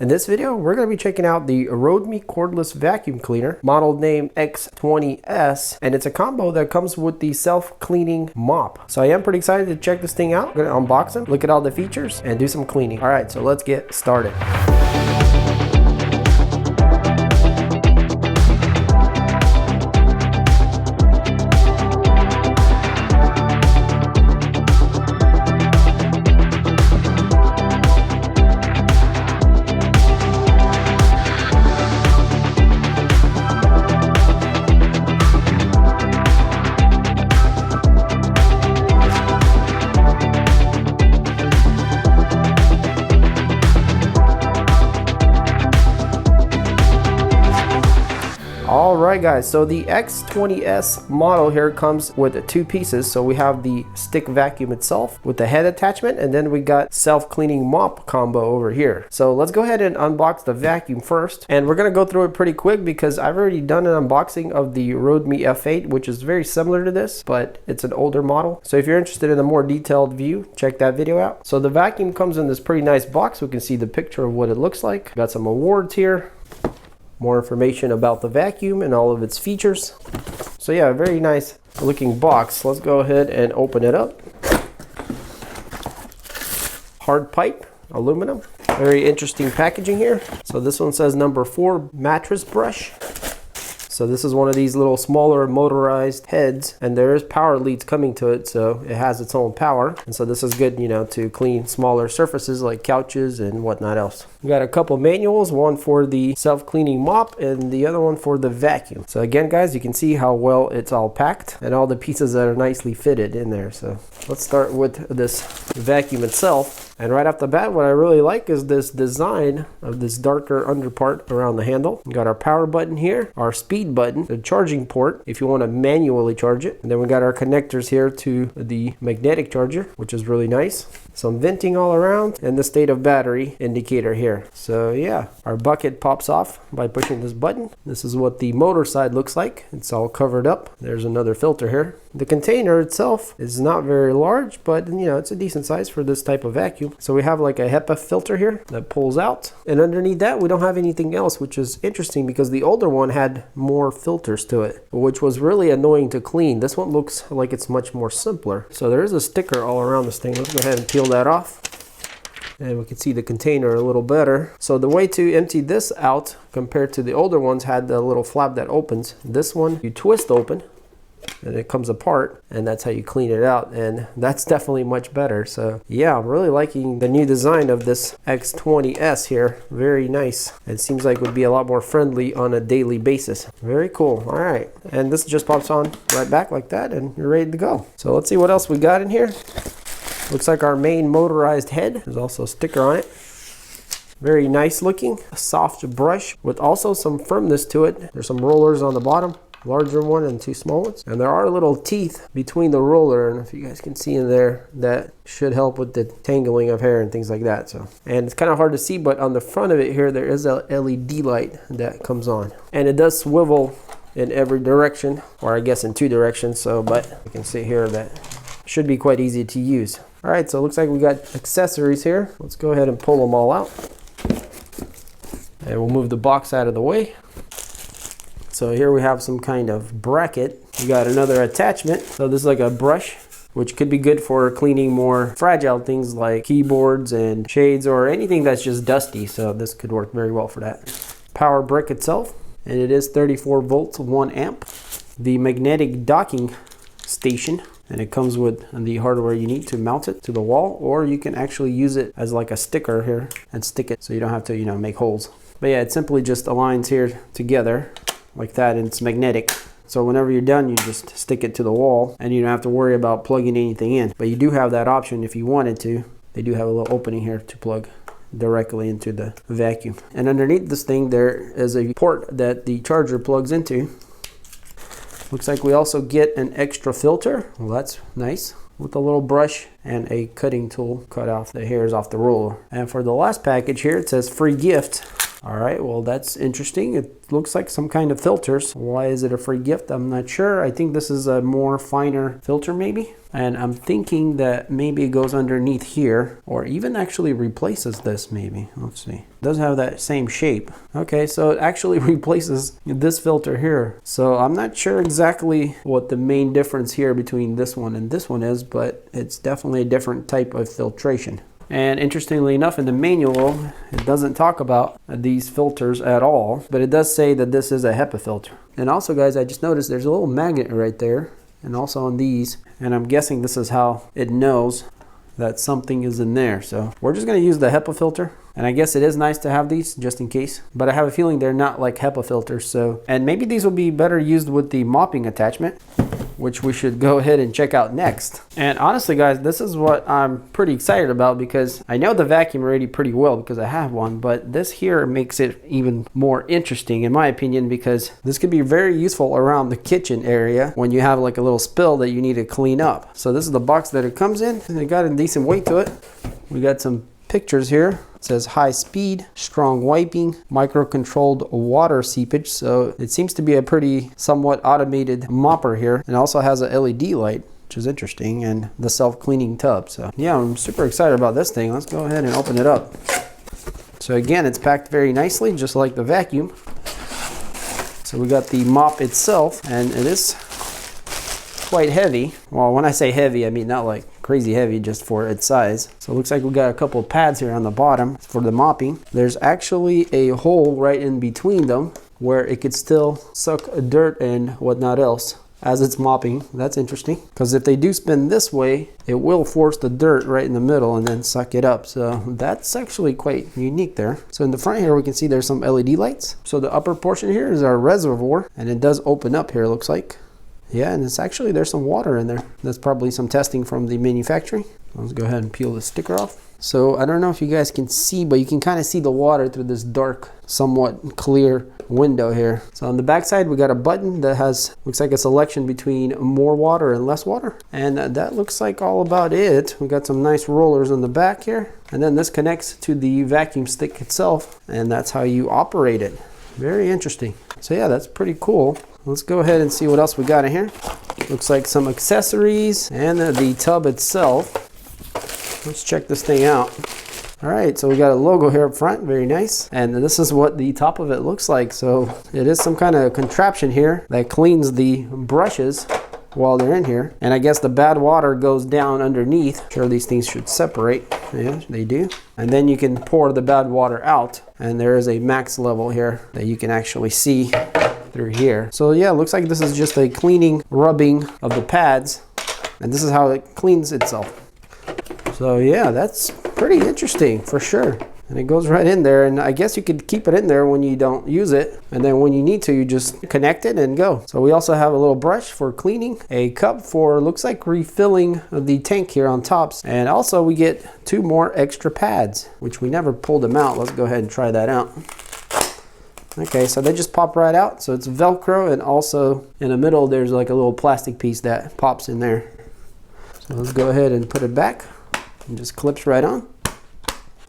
In this video, we're going to be checking out the Roidmi cordless vacuum cleaner, model name X20S, and it's a combo that comes with the self-cleaning mop. So I am pretty excited to check this thing out. I'm going to unbox them, look at all the features, and do some cleaning. All right, so let's get started. Alright guys, so the X20S model here comes with two pieces. So we have the stick vacuum itself with the head attachment, and then we got self-cleaning mop combo over here. So let's go ahead and unbox the vacuum first, and we're going to go through it pretty quick because I've already done an unboxing of the Roidmi F8, which is very similar to this, but it's an older model. So if you're interested in a more detailed view, check that video out. So the vacuum comes in this pretty nice box. We can see the picture of what it looks like. Got some awards here. More information about the vacuum and all of its features. So yeah, a very nice looking box. Let's go ahead and open it up. Hard pipe, aluminum. Very interesting packaging here. So this one says number 4 mattress brush. So this is one of these little smaller motorized heads, and there is power leads coming to it, so it has its own power. And so this is good, you know, to clean smaller surfaces like couches and whatnot else. We got a couple manuals, one for the self-cleaning mop and the other one for the vacuum. So again guys, you can see how well it's all packed and all the pieces that are nicely fitted in there. So let's start with this vacuum itself. And right off the bat, what I really like is this design of this darker underpart around the handle. We got our power button here, our speed button, the charging port if you want to manually charge it. And then we got our connectors here to the magnetic charger, which is really nice. Some venting all around, and the state of battery indicator here. So yeah, our bucket pops off by pushing this button. This is what the motor side looks like. It's all covered up. There's another filter here. The container itself is not very large, but you know, it's a decent size for this type of vacuum. So we have like a HEPA filter here that pulls out, and underneath that we don't have anything else, which is interesting because the older one had more filters to it, which was really annoying to clean. This one looks like it's much more simpler. So there is a sticker all around this thing. Let's go ahead and peel that off, and we can see the container a little better. So the way to empty this out compared to the older ones had the little flap that opens. This one you twist open and it comes apart, and that's how you clean it out, and that's definitely much better. So yeah, I'm really liking the new design of this X20S here. Very nice. It seems like it would be a lot more friendly on a daily basis. Very cool. All right, and this just pops on right back like that, and you're ready to go. So let's see what else we got in here. Looks like our main motorized head. There's also a sticker on it. Very nice looking. A soft brush with also some firmness to it. There's some rollers on the bottom. Larger one and two small ones. And there are little teeth between the roller, and if you guys can see in there, that should help with the tangling of hair and things like that. So, and it's kind of hard to see, but on the front of it here, there is a LED light that comes on. And it does swivel in every direction, or I guess in 2 directions. So, but you can see here that should be quite easy to use. All right, so it looks like we got accessories here. Let's go ahead and pull them all out. And we'll move the box out of the way. So here we have some kind of bracket. We got another attachment. So this is like a brush, which could be good for cleaning more fragile things like keyboards and shades or anything that's just dusty. So this could work very well for that. Power brick itself, and it is 34 volts, 1 amp. The magnetic docking station, and it comes with the hardware you need to mount it to the wall, or you can actually use it as like a sticker here and stick it so you don't have to, you know, make holes. But yeah, it simply just aligns here together like that, and it's magnetic. So whenever you're done, you just stick it to the wall and you don't have to worry about plugging anything in. But you do have that option if you wanted to. They do have a little opening here to plug directly into the vacuum. And underneath this thing, there is a port that the charger plugs into. Looks like we also get an extra filter. Well, that's nice. With a little brush and a cutting tool, cut off the hairs off the roller. And for the last package here, it says free gift. All right, well, that's interesting. It looks like some kind of filters. Why is it a free gift? I'm not sure. I think this is a more finer filter maybe. And I'm thinking that maybe it goes underneath here, or even actually replaces this maybe. Let's see. It does have that same shape. Okay, so it actually replaces this filter here. So I'm not sure exactly what the main difference here between this one and this one is, but it's definitely a different type of filtration. And interestingly enough, in the manual, it doesn't talk about these filters at all, but it does say that this is a HEPA filter. And also, guys, I just noticed there's a little magnet right there, and also on these, and I'm guessing this is how it knows that something is in there. So we're just going to use the HEPA filter, and I guess it is nice to have these just in case, but I have a feeling they're not like HEPA filters. So, and maybe these will be better used with the mopping attachment, which we should go ahead and check out next. And honestly, guys, this is what I'm pretty excited about, because I know the vacuum already pretty well because I have one, but this here makes it even more interesting in my opinion, because this could be very useful around the kitchen area when you have like a little spill that you need to clean up. So this is the box that it comes in, and it got a decent weight to it. We got some pictures here. It says high speed, strong wiping, micro-controlled water seepage. So it seems to be a pretty somewhat automated mopper here. And also has a LED light, which is interesting, and the self-cleaning tub. So yeah, I'm super excited about this thing. Let's go ahead and open it up. So again, it's packed very nicely, just like the vacuum. So we got the mop itself, and it is quite heavy. Well, when I say heavy, I mean not like crazy heavy, just for its size. So it looks like we got a couple of pads here on the bottom for the mopping. There's actually a hole right in between them where it could still suck dirt and whatnot else as it's mopping. That's interesting, because if they do spin this way, it will force the dirt right in the middle and then suck it up. So that's actually quite unique there. So in the front here, we can see there's some LED lights. So the upper portion here is our reservoir, and it does open up here, it looks like. Yeah, and it's actually, there's some water in there. That's probably some testing from the manufacturing. Let's go ahead and peel the sticker off. So I don't know if you guys can see, but you can kind of see the water through this dark, somewhat clear window here. So on the back side, we got a button that has, looks like a selection between more water and less water. And that looks like all about it. We got some nice rollers on the back here. And then this connects to the vacuum stick itself, and that's how you operate it. Very interesting. So yeah, that's pretty cool. Let's go ahead and see what else we got in here. Looks like some accessories and the tub itself. Let's check this thing out. All right, so we got a logo here up front, very nice. And this is what the top of it looks like. So it is some kind of contraption here that cleans the brushes while they're in here. And I guess the bad water goes down underneath. Sure, these things should separate. Yeah, they do. And then you can pour the bad water out. And there is a max level here that you can actually see through here. So yeah, it looks like this is just a cleaning, rubbing of the pads, and this is how it cleans itself. So yeah, that's pretty interesting for sure. And it goes right in there, and I guess you could keep it in there when you don't use it, and then when you need to, you just connect it and go. So we also have a little brush for cleaning, a cup for, looks like refilling the tank here on tops, and also we get 2 more extra pads, which we never pulled them out. Let's go ahead and try that out. Okay, so they just pop right out. So it's Velcro, and also in the middle there's like a little plastic piece that pops in there. So let's go ahead and put it back, and just clips right on.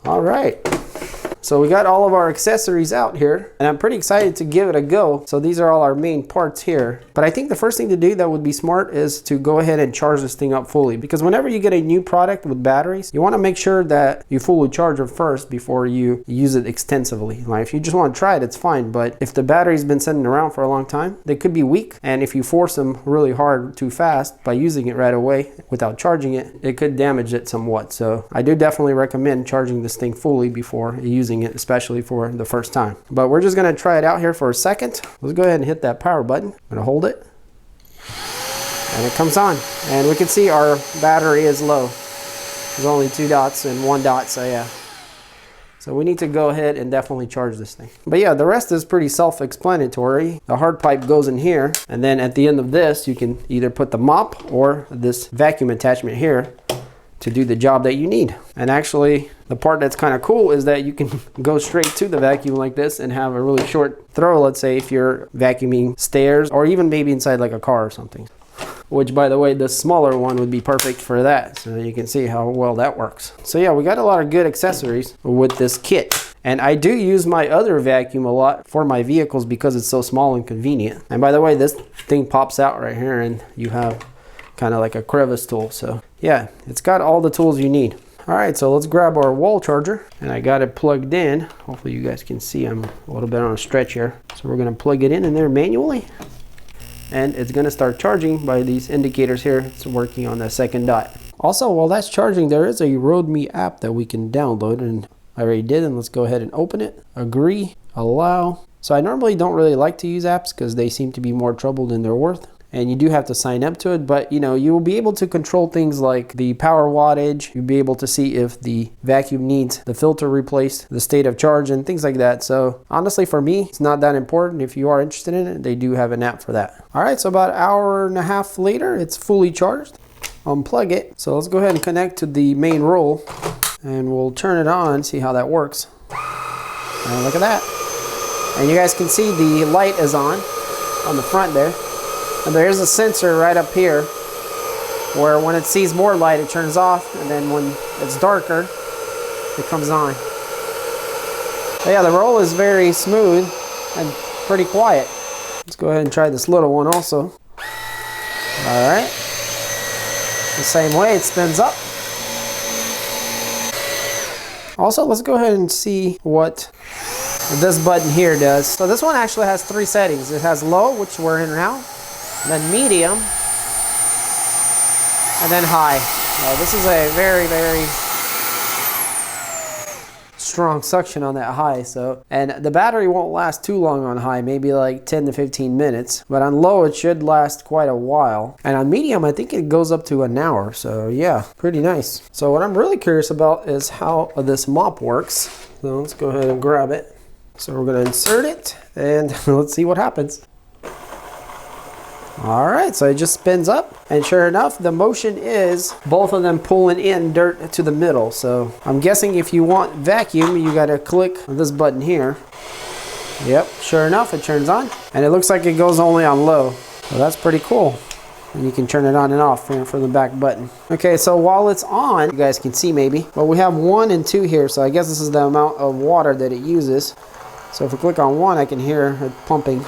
All right, so we got all of our accessories out here, and I'm pretty excited to give it a go. So these are all our main parts here. But I think the first thing to do that would be smart is to go ahead and charge this thing up fully, because whenever you get a new product with batteries, you want to make sure that you fully charge it first before you use it extensively. Like if you just want to try it, it's fine, but if the battery's been sitting around for a long time, they could be weak, and if you force them really hard too fast by using it right away without charging it, it could damage it somewhat. So I do definitely recommend charging this thing fully before using it, especially for the first time. But we're just going to try it out here for a second. Let's go ahead and hit that power button. I'm going to hold it, and it comes on, and we can see our battery is low. There's only 2 dots and 1 dot, so yeah. So we need to go ahead and definitely charge this thing. But yeah, the rest is pretty self-explanatory. The hard pipe goes in here, and then at the end of this, you can either put the mop or this vacuum attachment here to do the job that you need. And actually, the part that's kind of cool is that you can go straight to the vacuum like this and have a really short throw, let's say if you're vacuuming stairs or even maybe inside like a car or something. Which, by the way, the smaller one would be perfect for that. So you can see how well that works. So yeah, we got a lot of good accessories with this kit. And I do use my other vacuum a lot for my vehicles because it's so small and convenient. And by the way, this thing pops out right here and you have kind of like a crevice tool. So yeah, it's got all the tools you need. All right, so let's grab our wall charger, and I got it plugged in. Hopefully you guys can see I'm a little bit on a stretch here. So we're gonna plug it in there manually, and it's gonna start charging by these indicators here. It's working on the second dot. Also, while that's charging, there is a Roidmi app that we can download, and I already did, and let's go ahead and open it. Agree, allow. So I normally don't really like to use apps because they seem to be more trouble than they're worth. And you do have to sign up to it, but you know, you will be able to control things like the power wattage. You'll be able to see if the vacuum needs the filter replaced, the state of charge, and things like that. So honestly, for me, it's not that important. If you are interested in it, they do have an app for that. All right, so about an hour and a half later, it's fully charged. Unplug it. So let's go ahead and connect to the main roll, and we'll turn it on, see how that works. And look at that. And you guys can see the light is on the front there. And there's a sensor right up here where when it sees more light, it turns off, and then when it's darker, it comes on. But yeah, the roll is very smooth and pretty quiet. Let's go ahead and try this little one also. All right. The same way, it spins up. Also, let's go ahead and see what this button here does. So this one actually has 3 settings. It has low, which we're in now, then medium, and then high. This is a very, very strong suction on that high. And the battery won't last too long on high, maybe like 10 to 15 minutes. But on low, it should last quite a while. And on medium, I think it goes up to an hour. So yeah, pretty nice. So what I'm really curious about is how this mop works. So let's go ahead and grab it. So we're gonna insert it, and let's see what happens. All right, so it just spins up, and sure enough, the motion is both of them pulling in dirt to the middle. So I'm guessing if you want vacuum, you gotta click this button here. Yep, sure enough, it turns on, and it looks like it goes only on low. So that's pretty cool. And you can turn it on and off from the back button. Okay, so while it's on, you guys can see maybe, but we have 1 and 2 here, so I guess this is the amount of water that it uses. So if we click on 1, I can hear it pumping.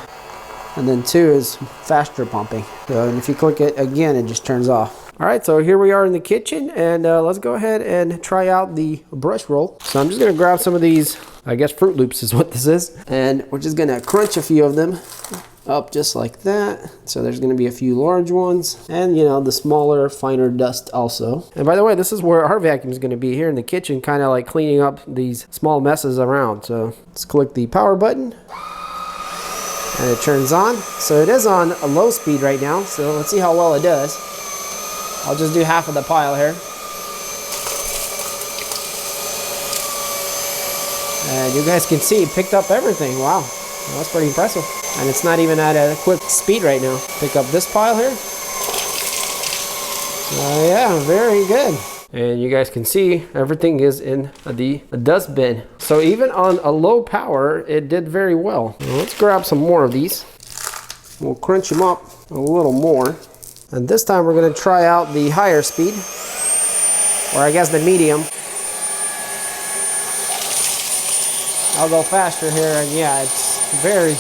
And then 2 is faster pumping. So, and if you click it again, it just turns off. All right, so here we are in the kitchen, and let's go ahead and try out the brush roll. So I'm just gonna grab some of these, I guess Fruit Loops is what this is, and we're just gonna crunch a few of them up just like that. So there's gonna be a few large ones, and you know, the smaller, finer dust also. And by the way, this is where our vacuum is gonna be, here in the kitchen, kind of like cleaning up these small messes around. So let's click the power button, and it turns on. So it is on a low speed right now, so let's see how well it does. I'll just do half of the pile here. And you guys can see it picked up everything. Wow, that's pretty impressive. And it's not even at a quick speed right now. Pick up this pile here. Yeah, very good. And you guys can see everything is in the dust bin. So even on a low power, it did very well. Now let's grab some more of these. We'll crunch them up a little more. And this time we're gonna try out the higher speed, or I guess the medium. I'll go faster here, and yeah, it's very,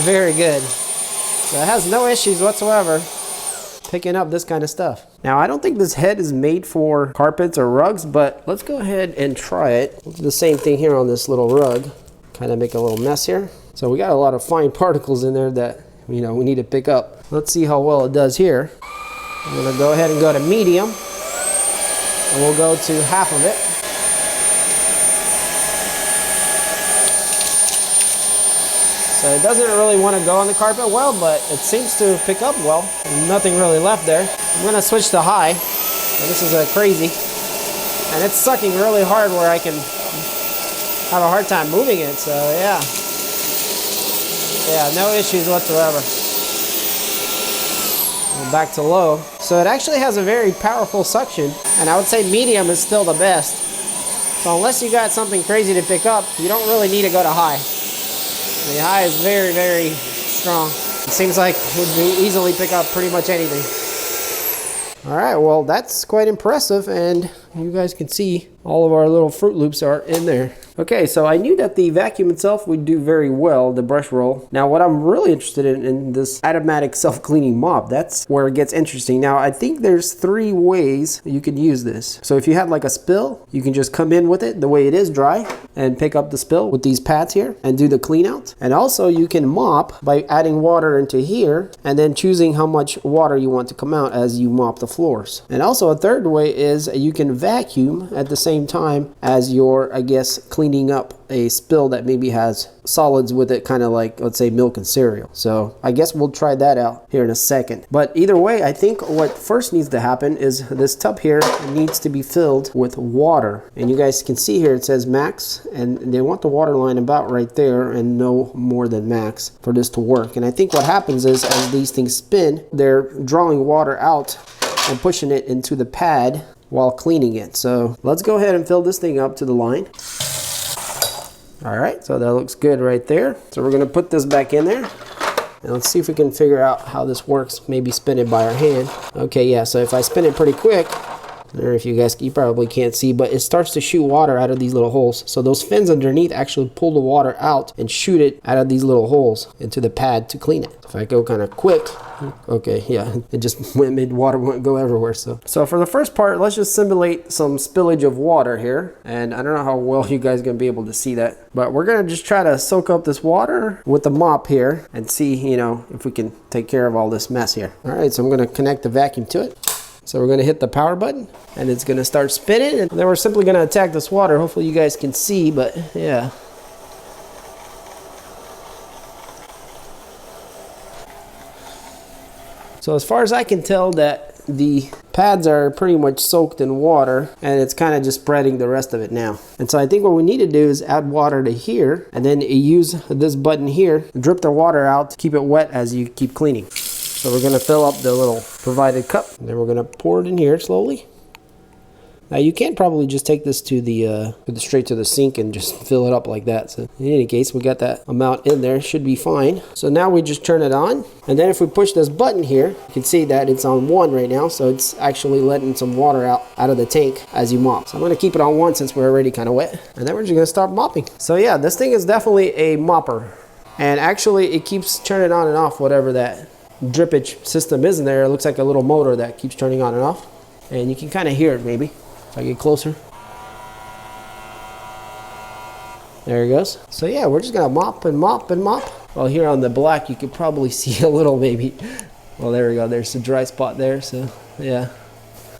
very good. So it has no issues whatsoever picking up this kind of stuff. Now, I don't think this head is made for carpets or rugs, but let's go ahead and try it. We'll do the same thing here on this little rug. Kind of make a little mess here. So we got a lot of fine particles in there that, you know, we need to pick up. Let's see how well it does here. I'm gonna go ahead and go to medium, and we'll go to half of it. So it doesn't really want to go on the carpet well, but it seems to pick up well. Nothing really left there. I'm gonna switch to high. And this is crazy. And it's sucking really hard where I can have a hard time moving it, so yeah. Yeah, no issues whatsoever. And back to low. So it actually has a very powerful suction, and I would say medium is still the best. So unless you got something crazy to pick up, you don't really need to go to high. The high is very, very strong. It seems like it would easily pick up pretty much anything. All right, well, that's quite impressive, and you guys can see all of our little Fruit Loops are in there. Okay, so I knew that the vacuum itself would do very well, the brush roll. Now what I'm really interested in this automatic self-cleaning mop, that's where it gets interesting. Now I think there's 3 ways you can use this. So if you have like a spill, you can just come in with it the way it is, dry, and pick up the spill with these pads here and do the clean out. And also you can mop by adding water into here and then choosing how much water you want to come out as you mop the floors. And also a third way is you can vacuum at the same time as you're, I guess, cleaning up a spill that maybe has solids with it, kind of like, let's say, milk and cereal. So I guess we'll try that out here in a second. But either way, I think what first needs to happen is this tub here needs to be filled with water. And you guys can see here it says max, and they want the water line about right there and no more than max for this to work. And I think what happens is as these things spin, they're drawing water out and pushing it into the pad while cleaning it. So let's go ahead and fill this thing up to the line. All right, so that looks good right there. So we're gonna put this back in there. And let's see if we can figure out how this works. Maybe spin it by our hand. Okay, yeah, so if I spin it pretty quick, I don't know if you probably can't see, but it starts to shoot water out of these little holes. So those fins underneath actually pull the water out and shoot it out of these little holes into the pad to clean it. If I go kind of quick, okay, yeah, it just made water go everywhere. So for the first part, let's just simulate some spillage of water here. And I don't know how well you guys are gonna be able to see that, but we're gonna just try to soak up this water with the mop here and see, you know, if we can take care of all this mess here. All right, so I'm gonna connect the vacuum to it. So we're gonna hit the power button and it's gonna start spinning, and then we're simply gonna attack this water. Hopefully you guys can see, but yeah. So as far as I can tell, that the pads are pretty much soaked in water, and it's kind of just spreading the rest of it now. And so I think what we need to do is add water to here, and then use this button here, drip the water out, keep it wet as you keep cleaning. So we're gonna fill up the little provided cup, and then we're gonna pour it in here slowly. Now you can probably just take this to the straight to the sink and just fill it up like that. So in any case, we got that amount in there, should be fine. So now we just turn it on, and then if we push this button here, you can see that it's on 1 right now, so it's actually letting some water out of the tank as you mop. So I'm gonna keep it on 1 since we're already kind of wet, and then we're just gonna start mopping. So yeah, this thing is definitely a mopper, and actually it keeps turning on and off whatever that drippage system is in there. It looks like a little motor that keeps turning on and off, and you can kind of hear it maybe. If I get closer. There it goes. So yeah, we're just gonna mop and mop and mop. Well, here on the black, you could probably see a little maybe. Well, there we go. There's a dry spot there. So yeah.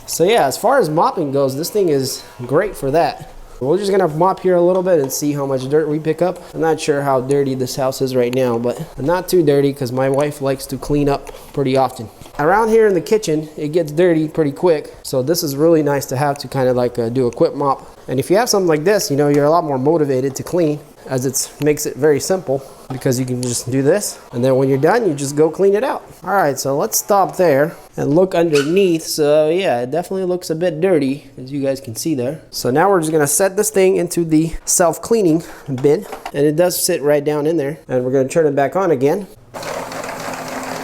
So yeah, as far as mopping goes, this thing is great for that. We're just gonna mop here a little bit and see how much dirt we pick up. I'm not sure how dirty this house is right now, but not too dirty because my wife likes to clean up pretty often. Around here in the kitchen, it gets dirty pretty quick. So this is really nice to have to kind of like do a quick mop. And if you have something like this, you know, you're a lot more motivated to clean, as it makes it very simple because you can just do this. And then when you're done, you just go clean it out. All right, so let's stop there and look underneath. So yeah, it definitely looks a bit dirty, as you guys can see there. So now we're just gonna set this thing into the self-cleaning bin. And it does sit right down in there. And we're gonna turn it back on again.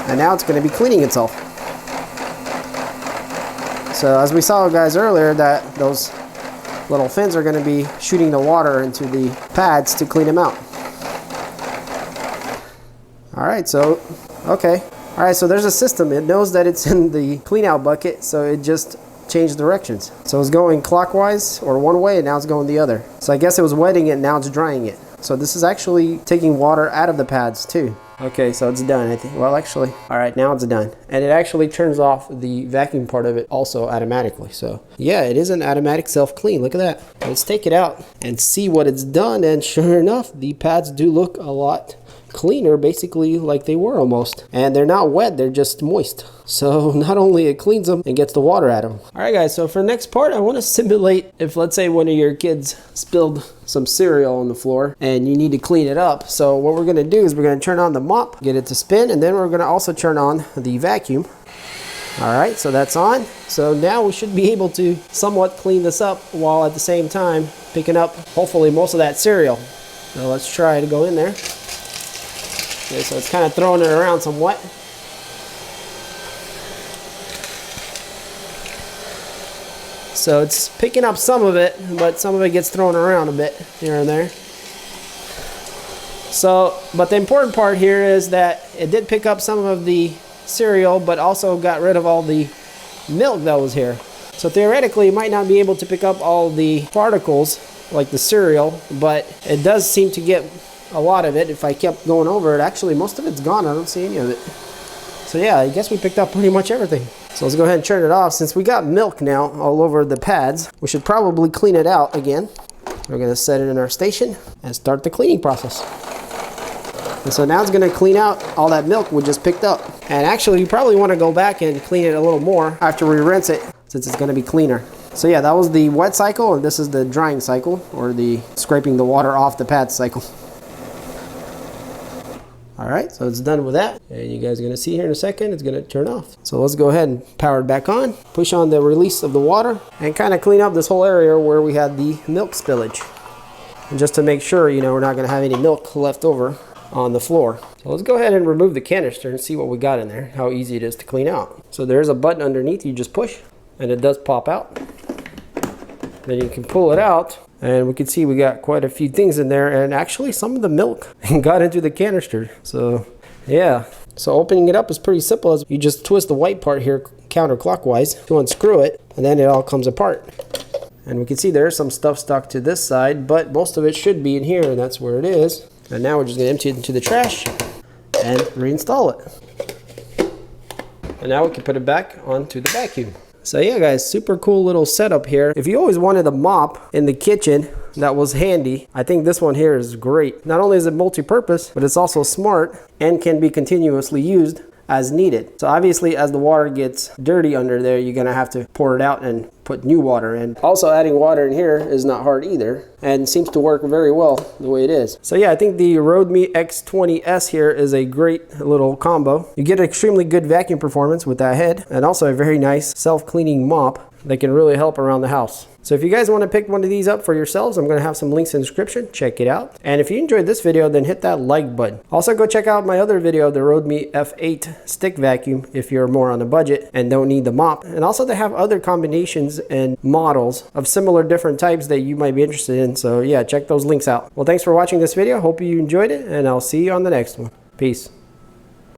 And now it's going to be cleaning itself. So as we saw, guys, earlier, that those little fins are going to be shooting the water into the pads to clean them out. All right, so okay. All right, so there's a system. It knows that it's in the clean out bucket, so it just changed directions. So it's going clockwise or one way, and now it's going the other. So I guess it was wetting it, now it's drying it. So this is actually taking water out of the pads too. Okay, so it's done, I think. Well, actually, all right, now it's done. And it actually turns off the vacuum part of it also automatically. So yeah, it is an automatic self-clean. Look at that. Let's take it out and see what it's done. And sure enough, the pads do look a lot cleaner, basically like they were almost. And they're not wet, they're just moist. So not only it cleans them and gets the water out of them. All right, guys, so for the next part, I want to simulate if, let's say, one of your kids spilled some cereal on the floor and you need to clean it up. So what we're going to do is we're going to turn on the mop, get it to spin, and then we're going to also turn on the vacuum. All right, so that's on. So now we should be able to somewhat clean this up while at the same time picking up, hopefully, most of that cereal. So let's try to go in there. Okay, so it's kind of throwing it around somewhat. So it's picking up some of it, but some of it gets thrown around a bit here and there. So, but the important part here is that it did pick up some of the cereal, but also got rid of all the milk that was here. So theoretically, it might not be able to pick up all the particles like the cereal, but it does seem to get a lot of it. If I kept going over it, actually most of it's gone. I don't see any of it. So yeah, I guess we picked up pretty much everything. So let's go ahead and turn it off. Since we got milk now all over the pads, we should probably clean it out again. We're gonna set it in our station and start the cleaning process. And so now it's gonna clean out all that milk we just picked up. And actually you probably wanna go back and clean it a little more after we rinse it, since it's gonna be cleaner. So yeah, that was the wet cycle, and this is the drying cycle, or the scraping the water off the pad cycle. All right, so it's done with that. And you guys are gonna see here in a second, it's gonna turn off. So let's go ahead and power it back on, push on the release of the water, and kind of clean up this whole area where we had the milk spillage. And just to make sure, you know, we're not gonna have any milk left over on the floor. So let's go ahead and remove the canister and see what we got in there, how easy it is to clean out. So there's a button underneath, you just push, and it does pop out. Then you can pull it out, and we can see we got quite a few things in there, and actually some of the milk got into the canister. So yeah, so opening it up is pretty simple. As you just twist the white part here counterclockwise to unscrew it, and then it all comes apart. And we can see there's some stuff stuck to this side, but most of it should be in here, and that's where it is. And now we're just gonna empty it into the trash and reinstall it. And now we can put it back onto the vacuum. So yeah guys, super cool little setup here. If you always wanted a mop in the kitchen that was handy, I think this one here is great. Not only is it multi-purpose, but it's also smart and can be continuously used as needed. So obviously as the water gets dirty under there, you're gonna have to pour it out and put new water in. Also adding water in here is not hard either, and seems to work very well the way it is. So yeah, I think the Roidmi X20S here is a great little combo. You get extremely good vacuum performance with that head, and also a very nice self-cleaning mop that can really help around the house. So if you guys want to pick one of these up for yourselves, I'm going to have some links in the description. Check it out. And if you enjoyed this video, then hit that like button. Also go check out my other video, the Roidmi F8 stick vacuum, if you're more on a budget and don't need the mop. And also they have other combinations and models of similar different types that you might be interested in. So yeah, check those links out. Well, thanks for watching this video. Hope you enjoyed it, and I'll see you on the next one. Peace.